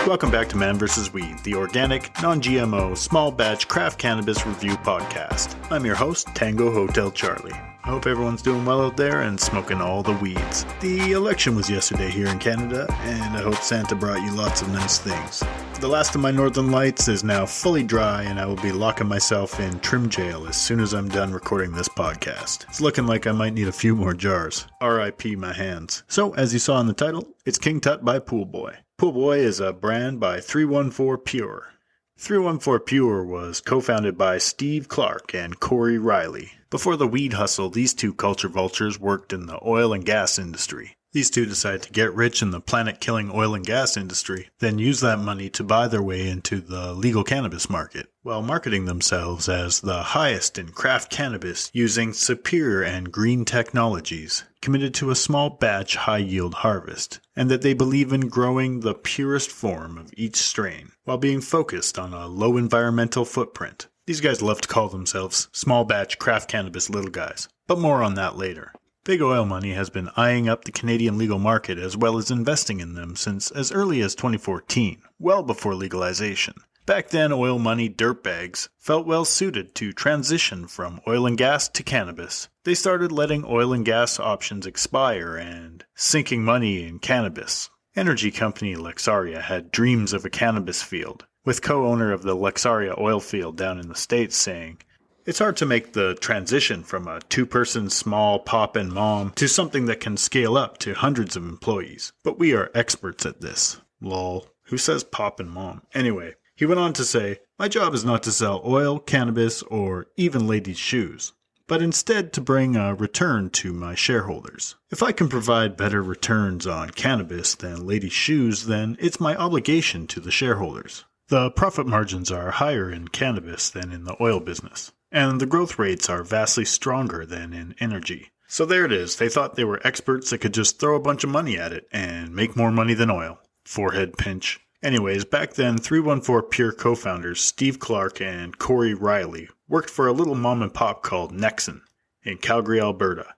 Welcome back to Man vs. Weed, the organic, non-GMO, small batch craft cannabis review podcast. I'm your host, Tango Hotel Charlie. I hope everyone's doing well out there and smoking all the weeds. The election was yesterday here in Canada, and I hope Santa brought you lots of nice things. The last of my northern lights is now fully dry, and I will be locking myself in trim jail as soon as I'm done recording this podcast. It's looking like I might need a few more jars. R.I.P. my hands. So, as you saw in the title, it's King Tut by Poolboy. Poolboy is a brand by 314 Pure. 314 Pure was co-founded by Steve Clark and Corey Riley. Before the weed hustle, these two culture vultures worked in the oil and gas industry. These two decided to get rich in the planet-killing oil and gas industry, then use that money to buy their way into the legal cannabis market, while marketing themselves as the highest in craft cannabis using superior and green technologies, committed to a small batch high-yield harvest, and that they believe in growing the purest form of each strain, while being focused on a low environmental footprint. These guys love to call themselves small batch craft cannabis little guys, but more on that later. Big oil money has been eyeing up the Canadian legal market as well as investing in them since as early as 2014, well before legalization. Back then, oil money dirtbags felt well suited to transition from oil and gas to cannabis. They started letting oil and gas options expire and sinking money in cannabis. Energy company Lexaria had dreams of a cannabis field, with co-owner of the Lexaria oil field down in the States saying, "It's hard to make the transition from a two-person small pop and mom to something that can scale up to hundreds of employees. But we are experts at this." Lol. Who says pop and mom? Anyway, he went on to say, "My job is not to sell oil, cannabis, or even ladies' shoes, but instead to bring a return to my shareholders. If I can provide better returns on cannabis than ladies' shoes, then it's my obligation to the shareholders. The profit margins are higher in cannabis than in the oil business, and the growth rates are vastly stronger than in energy." So there it is. They thought they were experts that could just throw a bunch of money at it and make more money than oil. Forehead pinch. Anyways, back then, 314 Pure co-founders Steve Clark and Corey Riley worked for a little mom and pop called Nexen in Calgary, Alberta.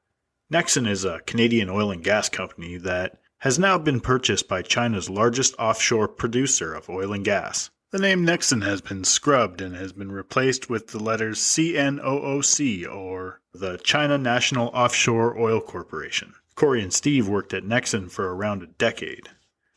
Nexen is a Canadian oil and gas company that has now been purchased by China's largest offshore producer of oil and gas. The name Nexen has been scrubbed and has been replaced with the letters CNOOC, or the China National Offshore Oil Corporation. Corey and Steve worked at Nexen for around a decade,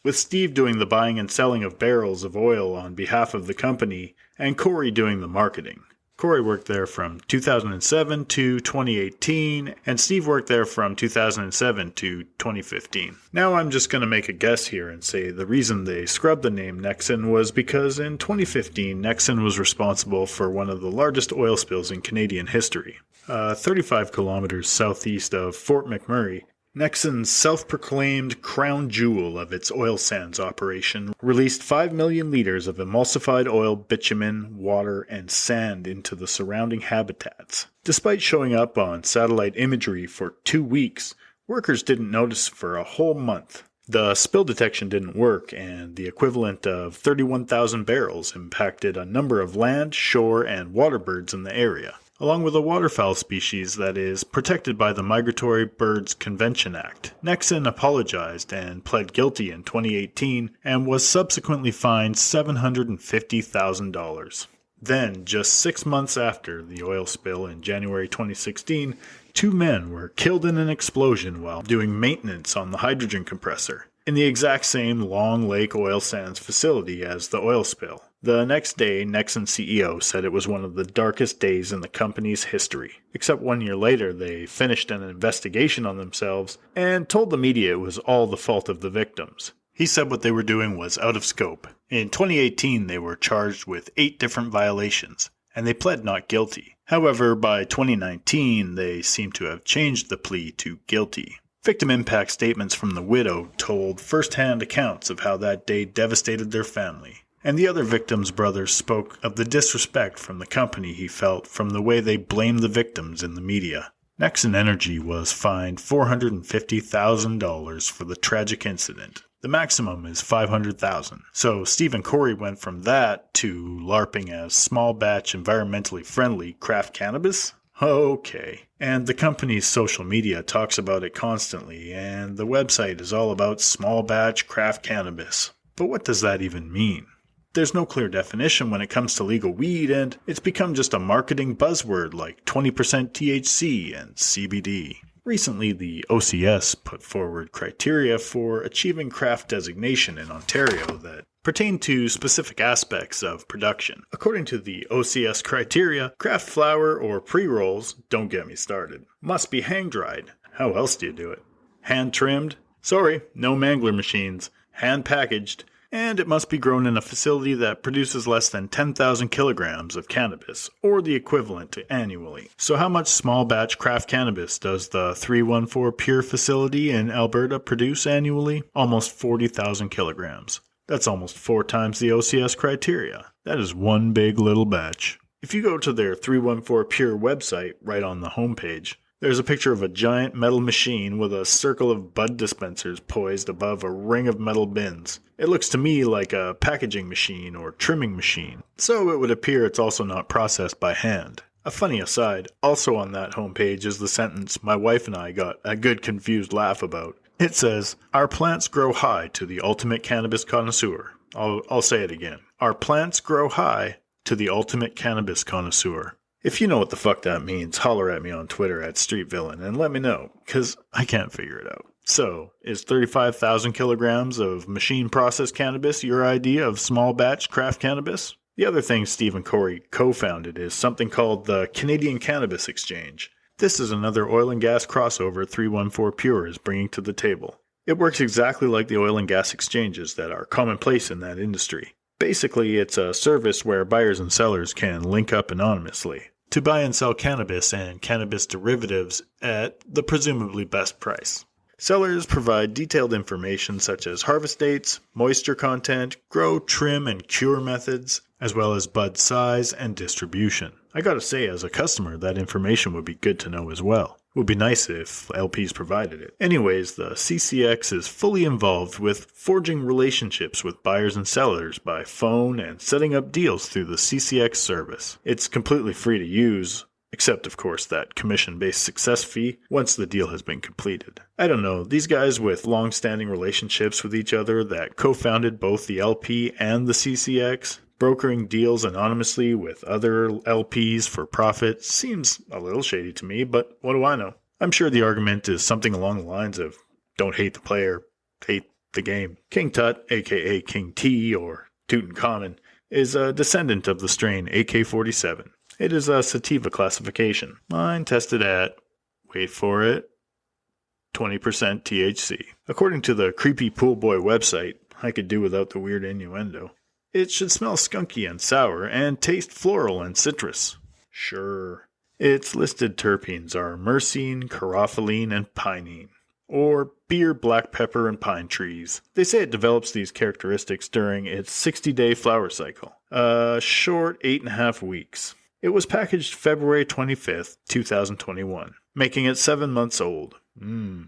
with Steve doing the buying and selling of barrels of oil on behalf of the company, and Corey doing the marketing. Corey worked there from 2007 to 2018, and Steve worked there from 2007 to 2015. Now I'm just going to make a guess here and say the reason they scrubbed the name Nexen was because in 2015, Nexen was responsible for one of the largest oil spills in Canadian history. 35 kilometers southeast of Fort McMurray, Nexen's self-proclaimed crown jewel of its oil sands operation released 5 million liters of emulsified oil, bitumen, water, and sand into the surrounding habitats. Despite showing up on satellite imagery for 2 weeks, workers didn't notice for a whole month. The spill detection didn't work, and the equivalent of 31,000 barrels impacted a number of land, shore, and water birds in the area, along with a waterfowl species that is protected by the Migratory Birds Convention Act. Nexen apologized and pled guilty in 2018 and was subsequently fined $750,000. Then, just 6 months after the oil spill in January 2016, 2 men were killed in an explosion while doing maintenance on the hydrogen compressor in the exact same Long Lake oil sands facility as the oil spill. The next day, Nexen CEO said it was one of the darkest days in the company's history. Except 1 year later, they finished an investigation on themselves and told the media it was all the fault of the victims. He said what they were doing was out of scope. In 2018, they were charged with 8 different violations, and they pled not guilty. However, by 2019, they seem to have changed the plea to guilty. Victim impact statements from the widow told first-hand accounts of how that day devastated their family. And the other victim's brother spoke of the disrespect from the company he felt from the way they blamed the victims in the media. Nexen Energy was fined $450,000 for the tragic incident. The maximum is $500,000. So Steve and Corey went from that to LARPing as small batch environmentally friendly craft cannabis? Okay. And the company's social media talks about it constantly, and the website is all about small batch craft cannabis. But what does that even mean? There's no clear definition when it comes to legal weed, and it's become just a marketing buzzword like 20% THC and CBD. Recently, the OCS put forward criteria for achieving craft designation in Ontario that pertain to specific aspects of production. According to the OCS criteria, craft flower or pre-rolls, don't get me started, must be hang-dried. How else do you do it? Hand-trimmed? Sorry, no mangler machines. Hand-packaged. And it must be grown in a facility that produces less than 10,000 kilograms of cannabis, or the equivalent annually. So how much small batch craft cannabis does the 314 Pure facility in Alberta produce annually? Almost 40,000 kilograms. That's almost 4 times the OCS criteria. That is one big little batch. If you go to their 314 Pure website, right on the homepage, there's a picture of a giant metal machine with a circle of bud dispensers poised above a ring of metal bins. It looks to me like a packaging machine or trimming machine, so it would appear it's also not processed by hand. A funny aside, also on that homepage is the sentence my wife and I got a good confused laugh about. It says, "Our plants grow high to the ultimate cannabis connoisseur." I'll say it again. "Our plants grow high to the ultimate cannabis connoisseur." If you know what the fuck that means, holler at me on Twitter at StreetVillain and let me know, because I can't figure it out. So, is 35,000 kilograms of machine-processed cannabis your idea of small-batch craft cannabis? The other thing Steve and Corey co-founded is something called the Canadian Cannabis Exchange. This is another oil and gas crossover 314 Pure is bringing to the table. It works exactly like the oil and gas exchanges that are commonplace in that industry. Basically, it's a service where buyers and sellers can link up anonymously to buy and sell cannabis and cannabis derivatives at the presumably best price. Sellers provide detailed information such as harvest dates, moisture content, grow, trim, and cure methods, as well as bud size and distribution. I gotta say, as a customer, that information would be good to know as well. It would be nice if LPs provided it. Anyways, the CCX is fully involved with forging relationships with buyers and sellers by phone and setting up deals through the CCX service. It's completely free to use, except of course that commission-based success fee once the deal has been completed. I don't know, these guys with long-standing relationships with each other that co-founded both the LP and the CCX, brokering deals anonymously with other LPs for profit seems a little shady to me, but what do I know? I'm sure the argument is something along the lines of, don't hate the player, hate the game. King Tut, aka King T, or Tutankhamun, is a descendant of the strain AK-47. It is a sativa classification. Mine tested at, wait for it, 20% THC. According to the creepy Poolboy website, I could do without the weird innuendo. It should smell skunky and sour and taste floral and citrus. Sure. Its listed terpenes are myrcene, caryophyllene, and pinene, or beer, black pepper, and pine trees. They say it develops these characteristics during its 60-day flower cycle, a short 8.5 weeks. It was packaged February 25th, 2021, making it 7 months old.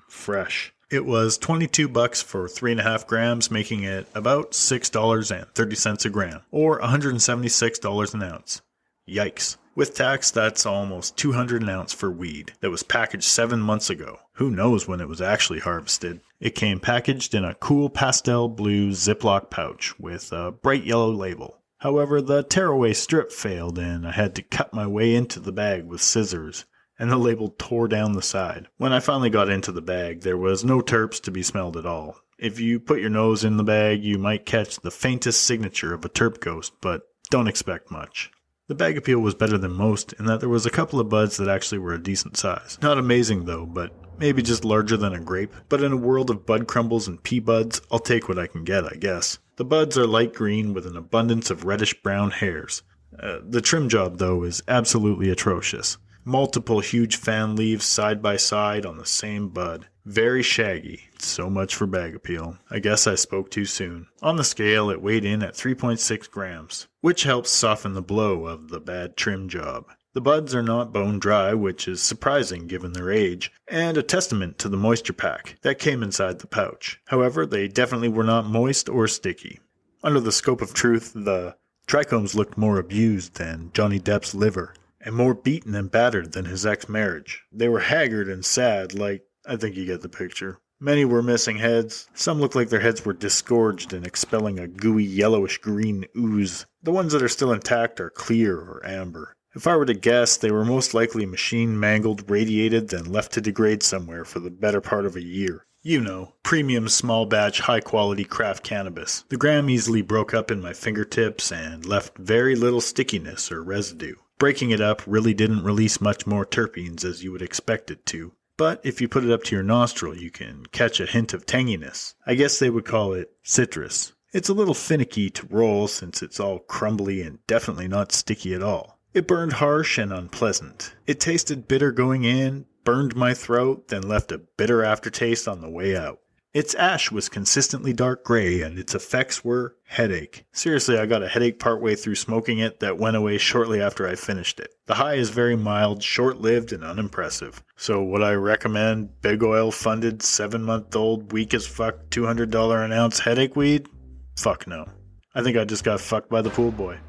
Fresh. It was $22 for 3.5 grams, making it about $6.30 a gram, or $176 an ounce. Yikes. With tax, that's almost $200 an ounce for weed that was packaged 7 months ago. Who knows when it was actually harvested? It came packaged in a cool pastel blue Ziploc pouch with a bright yellow label. However, the tearaway strip failed and I had to cut my way into the bag with scissors, and the label tore down the side. When I finally got into the bag, there was no terps to be smelled at all. If you put your nose in the bag, you might catch the faintest signature of a terp ghost, but don't expect much. The bag appeal was better than most in that there was a couple of buds that actually were a decent size. Not amazing though, but maybe just larger than a grape. But in a world of bud crumbles and pea buds, I'll take what I can get, I guess. The buds are light green with an abundance of reddish-brown hairs. The trim job, though, is absolutely atrocious. Multiple huge fan leaves side by side on the same bud. Very shaggy. So much for bag appeal. I guess I spoke too soon. On the scale, it weighed in at 3.6 grams, which helps soften the blow of the bad trim job. The buds are not bone dry, which is surprising given their age, and a testament to the moisture pack that came inside the pouch. However, they definitely were not moist or sticky. Under the scope of truth, the trichomes looked more abused than Johnny Depp's liver, and more beaten and battered than his ex-marriage. They were haggard and sad, like, I think you get the picture. Many were missing heads. Some looked like their heads were disgorged and expelling a gooey yellowish-green ooze. The ones that are still intact are clear or amber. If I were to guess, they were most likely machine-mangled, radiated, then left to degrade somewhere for the better part of a year. You know, premium small batch high quality craft cannabis. The gram easily broke up in my fingertips and left very little stickiness or residue. Breaking it up really didn't release much more terpenes as you would expect it to. But if you put it up to your nostril, you can catch a hint of tanginess. I guess they would call it citrus. It's a little finicky to roll since it's all crumbly and definitely not sticky at all. It burned harsh and unpleasant. It tasted bitter going in, burned my throat, then left a bitter aftertaste on the way out. Its ash was consistently dark gray, and its effects were headache. Seriously, I got a headache partway through smoking it that went away shortly after I finished it. The high is very mild, short-lived, and unimpressive. So would I recommend big oil-funded, 7-month-old, weak-as-fuck, $200 an ounce headache weed? Fuck no. I think I just got fucked by the Poolboy.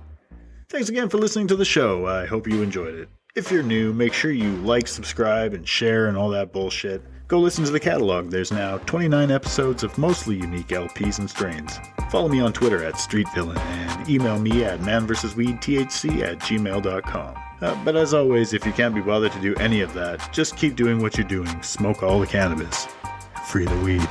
Thanks again for listening to the show. I hope you enjoyed it. If you're new, make sure you like, subscribe, and share and all that bullshit. Go listen to the catalog. There's now 29 episodes of mostly unique LPs and strains. Follow me on Twitter at StreetVillain and email me at manversusweedthc@gmail.com. But as always, if you can't be bothered to do any of that, just keep doing what you're doing. Smoke all the cannabis. Free the weed.